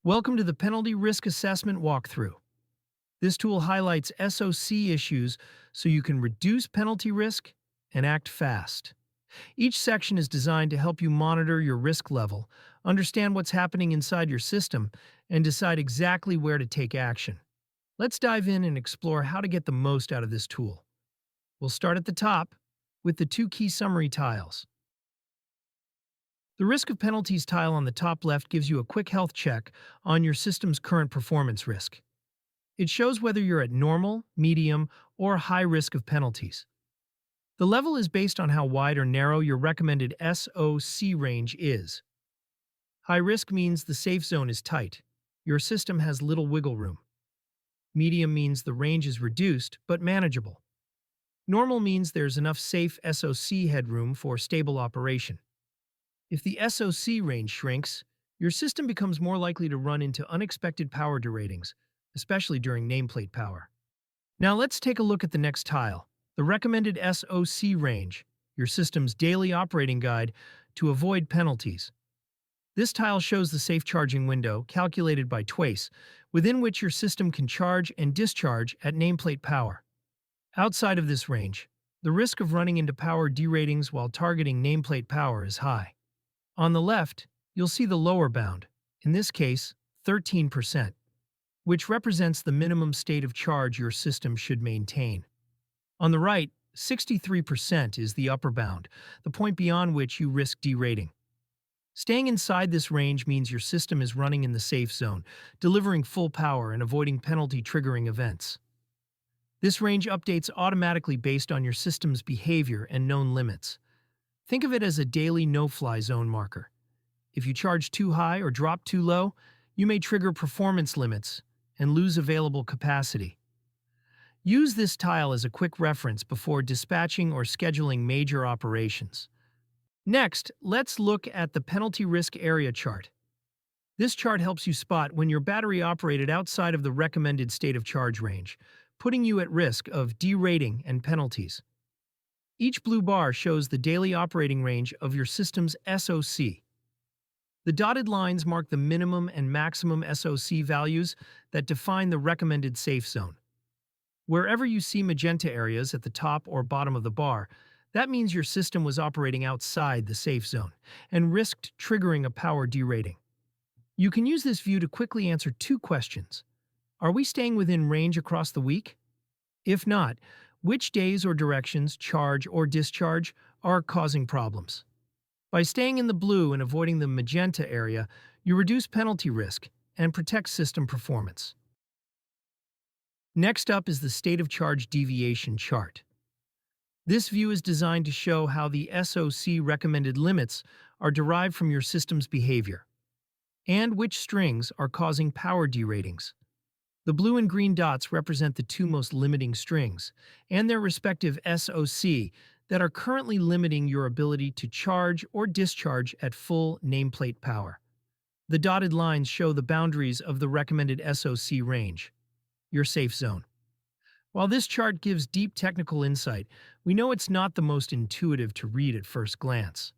Welcome to the Penalty Risk Assessment Walkthrough. This tool highlights SoC issues so you can reduce penalty risk and act fast. Each section is designed to help you monitor your risk level, understand what's happening inside your system, and decide exactly where to take action. Let's dive in and explore how to get the most out of this tool. We'll start at the top with the two key summary tiles. The risk of penalties tile on the top left gives you a quick health check on your system's current performance risk. It shows whether you're at normal, medium, or high risk of penalties. The level is based on how wide or narrow your recommended SoC range is. High risk means the safe zone is tight. Your system has little wiggle room. Medium means the range is reduced but manageable. Normal means there's enough safe SoC headroom for stable operation. If the SoC range shrinks, your system becomes more likely to run into unexpected power deratings, especially during nameplate power. Now let's take a look at the next tile, the recommended SoC range, your system's daily operating guide to avoid penalties. This tile shows the safe charging window, calculated by TWAICE, within which your system can charge and discharge at nameplate power. Outside of this range, the risk of running into power deratings while targeting nameplate power is high. On the left, you'll see the lower bound, in this case, 13%, which represents the minimum state of charge your system should maintain. On the right, 63% is the upper bound, the point beyond which you risk derating. Staying inside this range means your system is running in the safe zone, delivering full power and avoiding penalty-triggering events. This range updates automatically based on your system's behavior and known limits. Think of it as a daily no-fly zone marker. If you charge too high or drop too low, you may trigger performance limits and lose available capacity. Use this tile as a quick reference before dispatching or scheduling major operations. Next, let's look at the penalty risk area chart. This chart helps you spot when your battery operated outside of the recommended state of charge range, putting you at risk of derating and penalties. Each blue bar shows the daily operating range of your system's SoC. The dotted lines mark the minimum and maximum SoC values that define the recommended safe zone. Wherever you see magenta areas at the top or bottom of the bar, that means your system was operating outside the safe zone and risked triggering a power derating. You can use this view to quickly answer two questions. Are we staying within range across the week? If not, which days or directions, charge or discharge, are causing problems? By staying in the blue and avoiding the magenta area, you reduce penalty risk and protect system performance. Next up is the state of charge deviation chart. This view is designed to show how the SoC recommended limits are derived from your system's behavior, and which strings are causing power deratings. The blue and green dots represent the two most limiting strings, and their respective SoC that are currently limiting your ability to charge or discharge at full nameplate power. The dotted lines show the boundaries of the recommended SoC range, your safe zone. While this chart gives deep technical insight, we know it's not the most intuitive to read at first glance.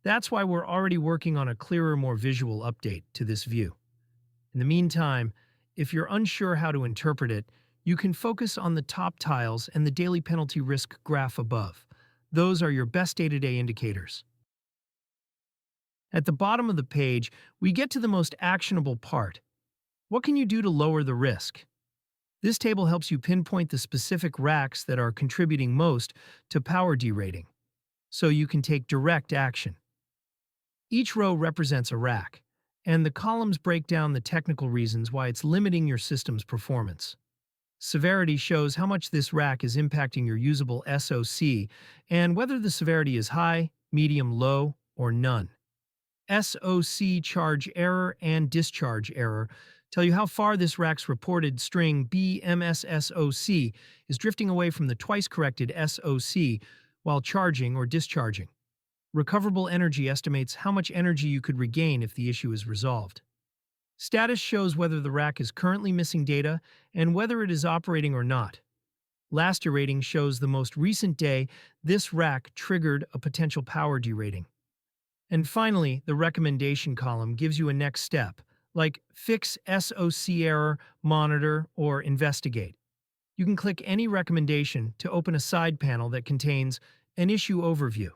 That's why we're already working on a clearer, more visual update to this view. In the meantime, if you're unsure how to interpret it, you can focus on the top tiles and the daily penalty risk graph above. Those are your best day-to-day indicators. At the bottom of the page, we get to the most actionable part. What can you do to lower the risk? This table helps you pinpoint the specific racks that are contributing most to power derating, so you can take direct action. Each row represents a rack, and the columns break down the technical reasons why it's limiting your system's performance. Severity shows how much this rack is impacting your usable SoC and whether the severity is high, medium, low, or none. SoC charge error and discharge error tell you how far this rack's reported string BMSSoC is drifting away from the twice-corrected SoC while charging or discharging. Recoverable energy estimates how much energy you could regain if the issue is resolved. Status shows whether the rack is currently missing data and whether it is operating or not. Last derating shows the most recent day this rack triggered a potential power derating. And finally, the recommendation column gives you a next step, like Fix SoC Error, Monitor, or Investigate. You can click any recommendation to open a side panel that contains an issue overview,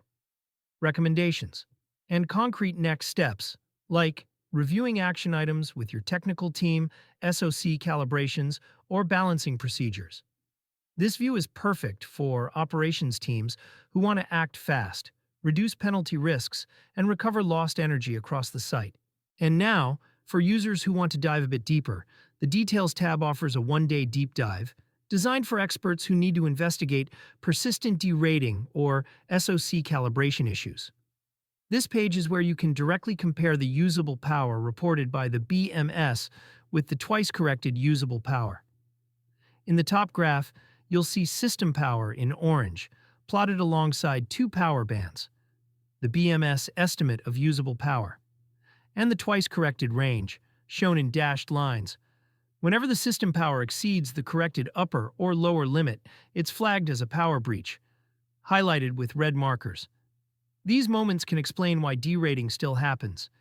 recommendations, and concrete next steps, like reviewing action items with your technical team, SoC calibrations, or balancing procedures. This view is perfect for operations teams who want to act fast, reduce penalty risks, and recover lost energy across the site. And now, for users who want to dive a bit deeper, the Details tab offers a one-day deep dive designed for experts who need to investigate persistent derating or SoC calibration issues. This page is where you can directly compare the usable power reported by the BMS with the twice-corrected usable power. In the top graph, you'll see system power in orange, plotted alongside two power bands, the BMS estimate of usable power, and the twice-corrected range, shown in dashed lines. Whenever the system power exceeds the corrected upper or lower limit, it's flagged as a power breach, highlighted with red markers. These moments can explain why derating still happens,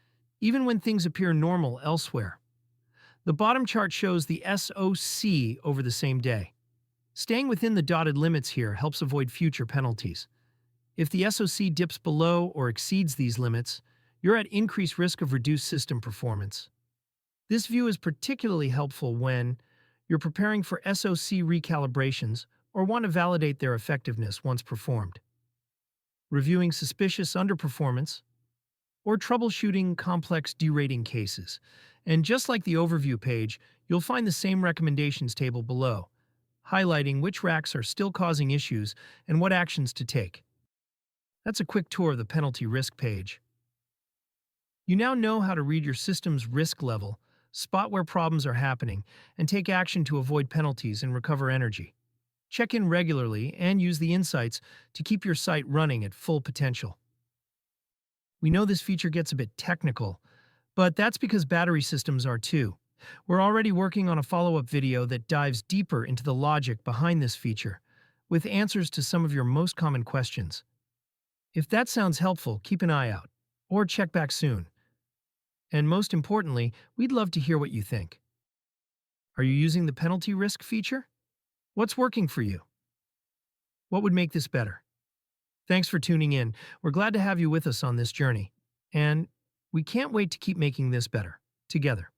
even when things appear normal elsewhere. The bottom chart shows the SoC over the same day. Staying within the dotted limits here helps avoid future penalties. If the SoC dips below or exceeds these limits, you're at increased risk of reduced system performance. This view is particularly helpful when you're preparing for SoC recalibrations or want to validate their effectiveness once performed, reviewing suspicious underperformance, or troubleshooting complex derating cases. And just like the overview page, you'll find the same recommendations table below, highlighting which racks are still causing issues and what actions to take. That's a quick tour of the penalty risk page. You now know how to read your system's risk level, spot where problems are happening, and take action to avoid penalties and recover energy. Check in regularly and use the insights to keep your site running at full potential. We know this feature gets a bit technical, but that's because battery systems are too. We're already working on a follow-up video that dives deeper into the logic behind this feature, with answers to some of your most common questions. If that sounds helpful, keep an eye out, or check back soon. And most importantly, we'd love to hear what you think. Are you using the penalty risk feature? What's working for you? What would make this better? Thanks for tuning in. We're glad to have you with us on this journey, and we can't wait to keep making this better, together.